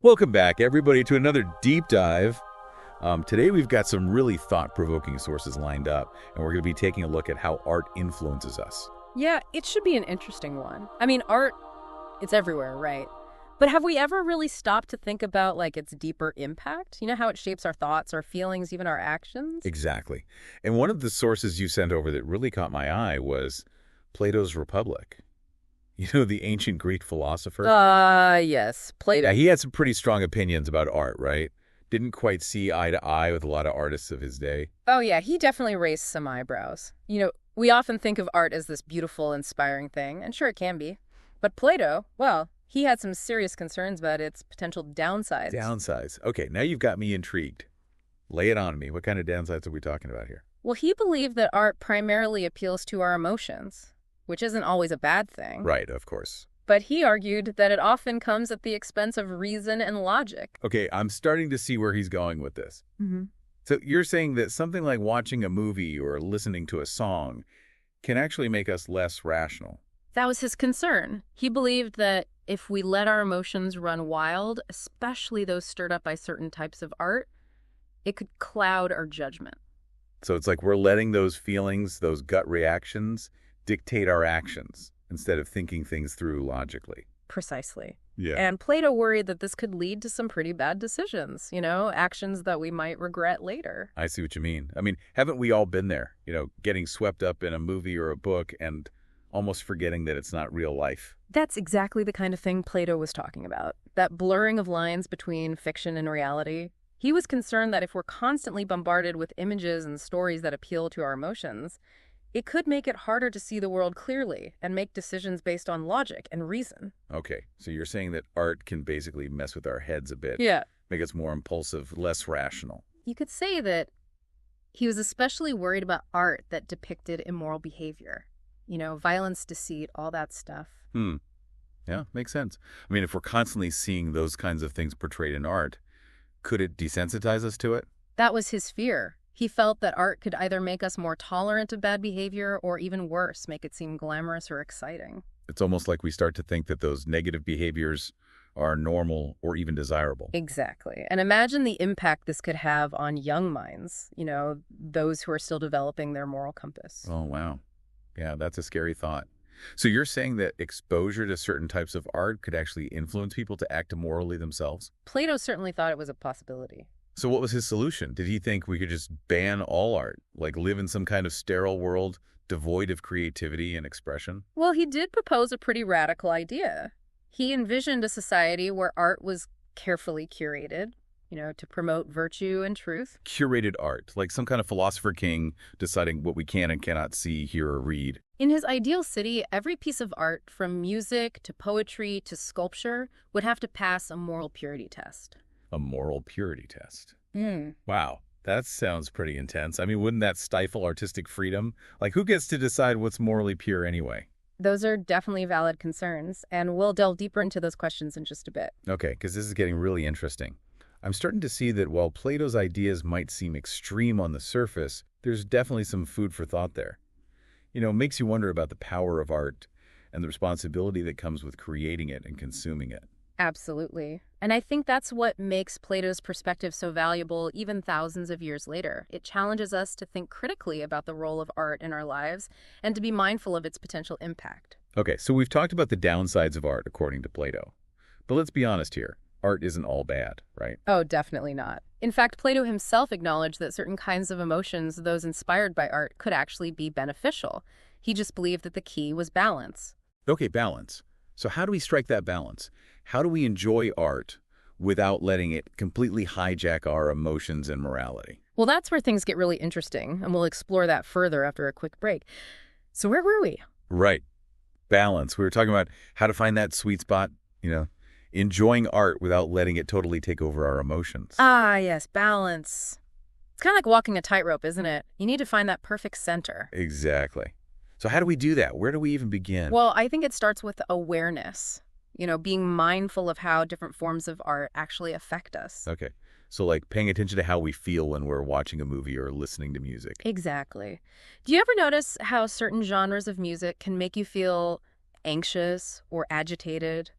Welcome back, everybody, to another deep dive. Today we've got some really thought-provoking sources lined up, and we're going to be taking a look at how art influences us. Yeah, it should be an interesting one. I mean, art, it's everywhere, right? But have we ever really stopped to think about, its deeper impact? You know, how it shapes our thoughts, our feelings, even our actions? Exactly. And one of the sources you sent over that really caught my eye was Plato's Republic. You know, the ancient Greek philosopher? Yes, Plato. Yeah, he had some pretty strong opinions about art, right? Didn't quite see eye to eye with a lot of artists of his day. Oh, yeah, he definitely raised some eyebrows. You know, we often think of art as this beautiful, inspiring thing, and sure it can be. But Plato, well, he had some serious concerns about its potential downsides. Downsides. Okay, now you've got me intrigued. Lay it on me. What kind of downsides are we talking about here? Well, he believed that art primarily appeals to our emotions, which isn't always a bad thing. Right, of course. But he argued that it often comes at the expense of reason and logic. Okay, I'm starting to see where he's going with this. Mm-hmm. So you're saying that something like watching a movie or listening to a song can actually make us less rational. That was his concern. He believed that if we let our emotions run wild, especially those stirred up by certain types of art, it could cloud our judgment. So it's like we're letting those feelings, those gut reactions, dictate our actions instead of thinking things through logically. Precisely. Yeah. And Plato worried that this could lead to some pretty bad decisions, actions that we might regret later. I see what you mean. I mean, haven't we all been there? You know, getting swept up in a movie or a book and almost forgetting that it's not real life. That's exactly the kind of thing Plato was talking about, that blurring of lines between fiction and reality. He was concerned that if we're constantly bombarded with images and stories that appeal to our emotions, it could make it harder to see the world clearly and make decisions based on logic and reason. Okay, so you're saying that art can basically mess with our heads a bit. Yeah. Make us more impulsive, less rational. You could say that he was especially worried about art that depicted immoral behavior. Violence, deceit, all that stuff. Yeah, makes sense. I mean, if we're constantly seeing those kinds of things portrayed in art, could it desensitize us to it? That was his fear. He felt that art could either make us more tolerant of bad behavior or even worse, make it seem glamorous or exciting. It's almost like we start to think that those negative behaviors are normal or even desirable. Exactly. And imagine the impact this could have on young minds, those who are still developing their moral compass. Oh, wow. Yeah, that's a scary thought. So you're saying that exposure to certain types of art could actually influence people to act immorally themselves? Plato certainly thought it was a possibility. So what was his solution? Did he think we could just ban all art, like live in some kind of sterile world devoid of creativity and expression? Well, he did propose a pretty radical idea. He envisioned a society where art was carefully curated, to promote virtue and truth. Curated art, like some kind of philosopher-king deciding what we can and cannot see, hear, or read. In his ideal city, every piece of art, from music to poetry to sculpture, would have to pass a moral purity test. A moral purity test. Hmm. Wow, that sounds pretty intense. I mean, wouldn't that stifle artistic freedom? Like, who gets to decide what's morally pure anyway? Those are definitely valid concerns, and we'll delve deeper into those questions in just a bit. Okay, because this is getting really interesting. I'm starting to see that while Plato's ideas might seem extreme on the surface, there's definitely some food for thought there. It makes you wonder about the power of art and the responsibility that comes with creating it and consuming it. Absolutely. And I think that's what makes Plato's perspective so valuable even thousands of years later. It challenges us to think critically about the role of art in our lives and to be mindful of its potential impact. Okay, so we've talked about the downsides of art according to Plato. But let's be honest here. Art isn't all bad, right? Oh, definitely not. In fact, Plato himself acknowledged that certain kinds of emotions, those inspired by art, could actually be beneficial. He just believed that the key was balance. Okay, balance. So how do we strike that balance? How do we enjoy art without letting it completely hijack our emotions and morality? Well, that's where things get really interesting, and we'll explore that further after a quick break. So where were we? Right. Balance. We were talking about how to find that sweet spot, enjoying art without letting it totally take over our emotions. Ah, yes, balance. It's kind of like walking a tightrope, isn't it? You need to find that perfect center. Exactly. So how do we do that? Where do we even begin? Well, I think it starts with awareness. Being mindful of how different forms of art actually affect us. Okay. So like paying attention to how we feel when we're watching a movie or listening to music. Exactly. Do you ever notice how certain genres of music can make you feel anxious or agitated?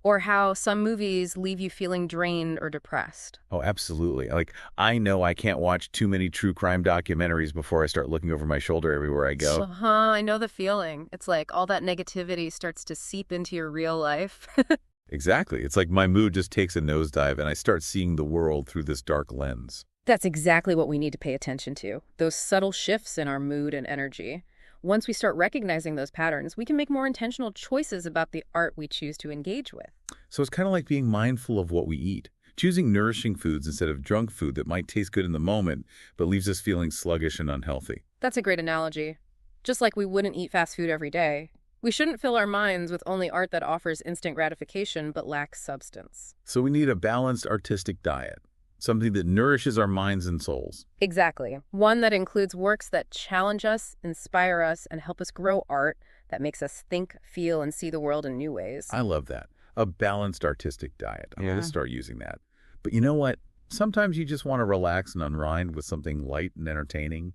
Or how some movies leave you feeling drained or depressed. Oh, absolutely. Like, I know I can't watch too many true crime documentaries before I start looking over my shoulder everywhere I go. I know the feeling. It's like all that negativity starts to seep into your real life. Exactly. It's like my mood just takes a nosedive and I start seeing the world through this dark lens. That's exactly what we need to pay attention to, those subtle shifts in our mood and energy. Once we start recognizing those patterns, we can make more intentional choices about the art we choose to engage with. So it's kind of like being mindful of what we eat, choosing nourishing foods instead of junk food that might taste good in the moment but leaves us feeling sluggish and unhealthy. That's a great analogy. Just like we wouldn't eat fast food every day, we shouldn't fill our minds with only art that offers instant gratification but lacks substance. So we need a balanced artistic diet, something that nourishes our minds and souls. Exactly. One that includes works that challenge us, inspire us, and help us grow art that makes us think, feel, and see the world in new ways. I love that. A balanced artistic diet. I'm going Yeah. to start using that. But you know what? Sometimes you just want to relax and unwind with something light and entertaining.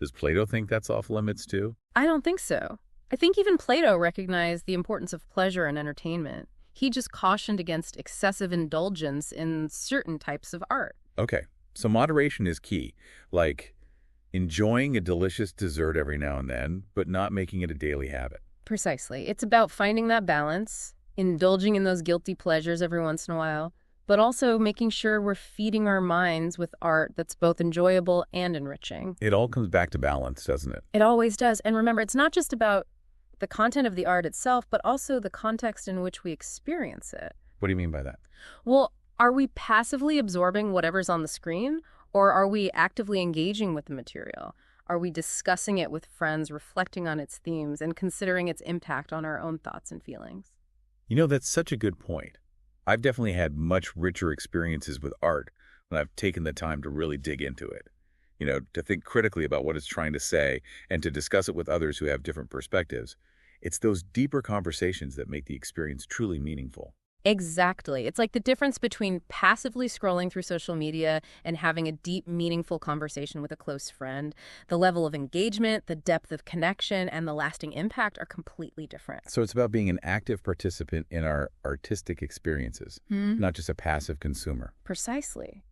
Does Plato think that's off limits too? I don't think so. I think even Plato recognized the importance of pleasure and entertainment. He just cautioned against excessive indulgence in certain types of art. Okay, so moderation is key. Like enjoying a delicious dessert every now and then, but not making it a daily habit. Precisely. It's about finding that balance, indulging in those guilty pleasures every once in a while, but also making sure we're feeding our minds with art that's both enjoyable and enriching. It all comes back to balance, doesn't it? It always does. And remember, it's not just about the content of the art itself, but also the context in which we experience it. What do you mean by that? Well, are we passively absorbing whatever's on the screen, or are we actively engaging with the material? Are we discussing it with friends, reflecting on its themes, and considering its impact on our own thoughts and feelings? You know, that's such a good point. I've definitely had much richer experiences with art when I've taken the time to really dig into it. You know, to think critically about what it's trying to say and to discuss it with others who have different perspectives. It's those deeper conversations that make the experience truly meaningful. Exactly. It's like the difference between passively scrolling through social media and having a deep, meaningful conversation with a close friend. The level of engagement, the depth of connection, and the lasting impact are completely different. So it's about being an active participant in our artistic experiences, not just a passive consumer. Precisely.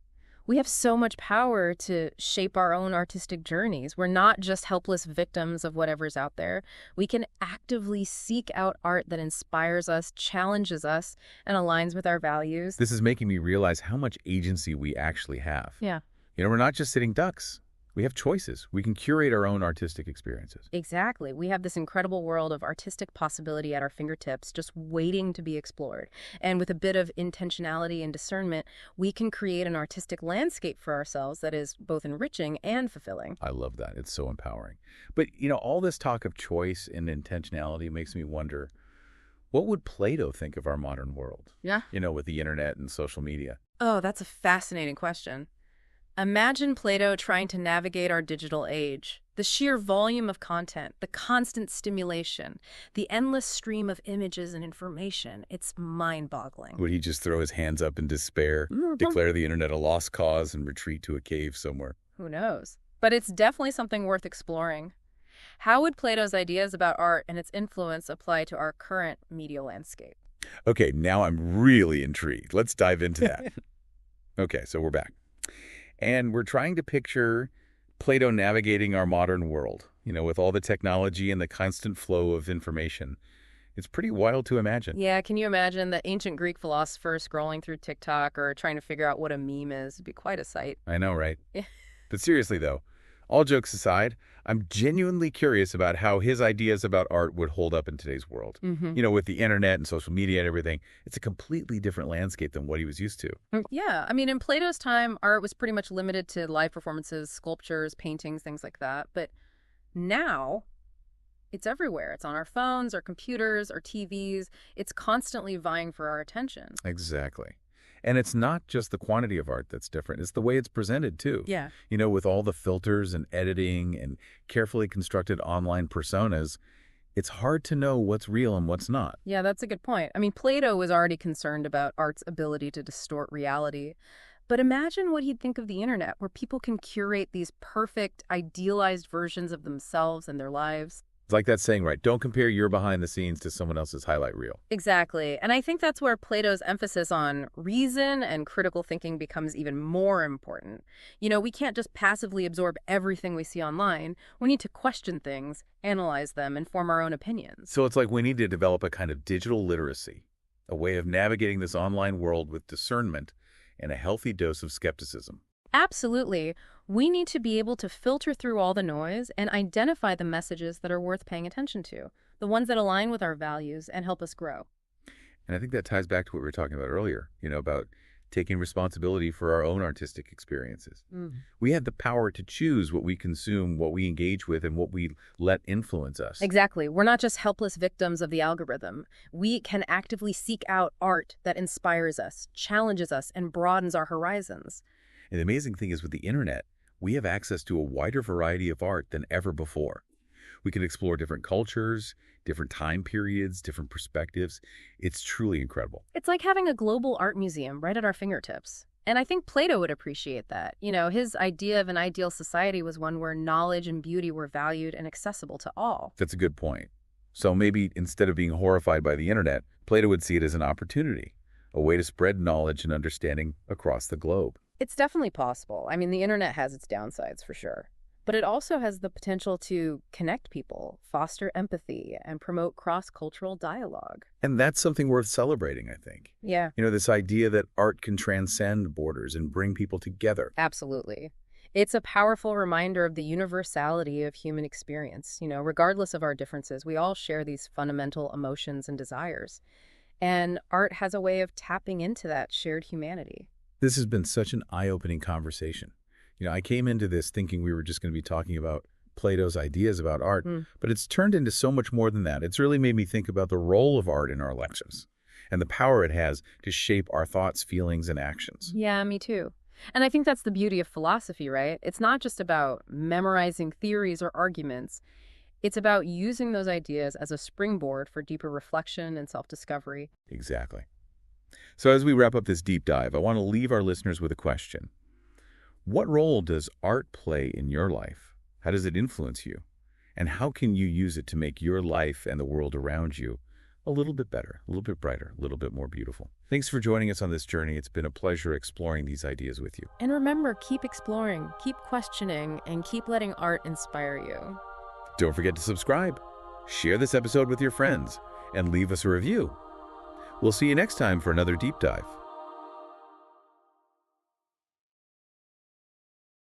We have so much power to shape our own artistic journeys. We're not just helpless victims of whatever's out there. We can actively seek out art that inspires us, challenges us, and aligns with our values. This is making me realize how much agency we actually have. Yeah. You know, we're not just sitting ducks. We have choices. We can curate our own artistic experiences. Exactly. We have this incredible world of artistic possibility at our fingertips, just waiting to be explored. And with a bit of intentionality and discernment, we can create an artistic landscape for ourselves that is both enriching and fulfilling. I love that. It's so empowering. But, you know, all this talk of choice and intentionality makes me wonder, what would Plato think of our modern world? Yeah. You know, with the internet and social media. Oh, that's a fascinating question. Imagine Plato trying to navigate our digital age. The sheer volume of content, the constant stimulation, the endless stream of images and information. It's mind-boggling. Would he just throw his hands up in despair, declare the internet a lost cause, and retreat to a cave somewhere? Who knows? But it's definitely something worth exploring. How would Plato's ideas about art and its influence apply to our current media landscape? Okay, now I'm really intrigued. Let's dive into that. Okay, so we're back. And we're trying to picture Plato navigating our modern world, you know, with all the technology and the constant flow of information. It's pretty wild to imagine. Yeah, can you imagine the ancient Greek philosopher scrolling through TikTok or trying to figure out what a meme is? It'd be quite a sight. I know, right? Yeah. But seriously, though, all jokes aside, I'm genuinely curious about how his ideas about art would hold up in today's world. Mm-hmm. You know, with the internet and social media and everything, it's a completely different landscape than what he was used to. Yeah, I mean, in Plato's time, art was pretty much limited to live performances, sculptures, paintings, things like that. But now, it's everywhere. It's on our phones, our computers, our TVs. It's constantly vying for our attention. Exactly. And it's not just the quantity of art that's different. It's the way it's presented, too. Yeah. You know, with all the filters and editing and carefully constructed online personas, it's hard to know what's real and what's not. Yeah, that's a good point. I mean, Plato was already concerned about art's ability to distort reality. But imagine what he'd think of the internet, where people can curate these perfect, idealized versions of themselves and their lives. It's like that saying, right? Don't compare your behind the scenes to someone else's highlight reel. Exactly. And I think that's where Plato's emphasis on reason and critical thinking becomes even more important. We can't just passively absorb everything we see online. We need to question things, analyze them, and form our own opinions. So it's like we need to develop a kind of digital literacy, a way of navigating this online world with discernment and a healthy dose of skepticism. Absolutely. We need to be able to filter through all the noise and identify the messages that are worth paying attention to, the ones that align with our values and help us grow. And I think that ties back to what we were talking about earlier, about taking responsibility for our own artistic experiences. We have the power to choose what we consume, what we engage with, and what we let influence us. Exactly. We're not just helpless victims of the algorithm. We can actively seek out art that inspires us, challenges us, and broadens our horizons. And the amazing thing is with the internet, we have access to a wider variety of art than ever before. We can explore different cultures, different time periods, different perspectives. It's truly incredible. It's like having a global art museum right at our fingertips. And I think Plato would appreciate that. His idea of an ideal society was one where knowledge and beauty were valued and accessible to all. That's a good point. So maybe instead of being horrified by the internet, Plato would see it as an opportunity, a way to spread knowledge and understanding across the globe. It's definitely possible. I mean, the internet has its downsides for sure. But it also has the potential to connect people, foster empathy, and promote cross-cultural dialogue. And that's something worth celebrating, I think. Yeah. This idea that art can transcend borders and bring people together. Absolutely. It's a powerful reminder of the universality of human experience. Regardless of our differences, we all share these fundamental emotions and desires. And art has a way of tapping into that shared humanity. This has been such an eye-opening conversation. I came into this thinking we were just going to be talking about Plato's ideas about art, but it's turned into so much more than that. It's really made me think about the role of art in our lives and the power it has to shape our thoughts, feelings, and actions. Yeah, me too. And I think that's the beauty of philosophy, right? It's not just about memorizing theories or arguments. It's about using those ideas as a springboard for deeper reflection and self-discovery. Exactly. So as we wrap up this deep dive, I want to leave our listeners with a question. What role does art play in your life? How does it influence you? And how can you use it to make your life and the world around you a little bit better, a little bit brighter, a little bit more beautiful? Thanks for joining us on this journey. It's been a pleasure exploring these ideas with you. And remember, keep exploring, keep questioning, and keep letting art inspire you. Don't forget to subscribe, share this episode with your friends, and leave us a review. We'll see you next time for another deep dive.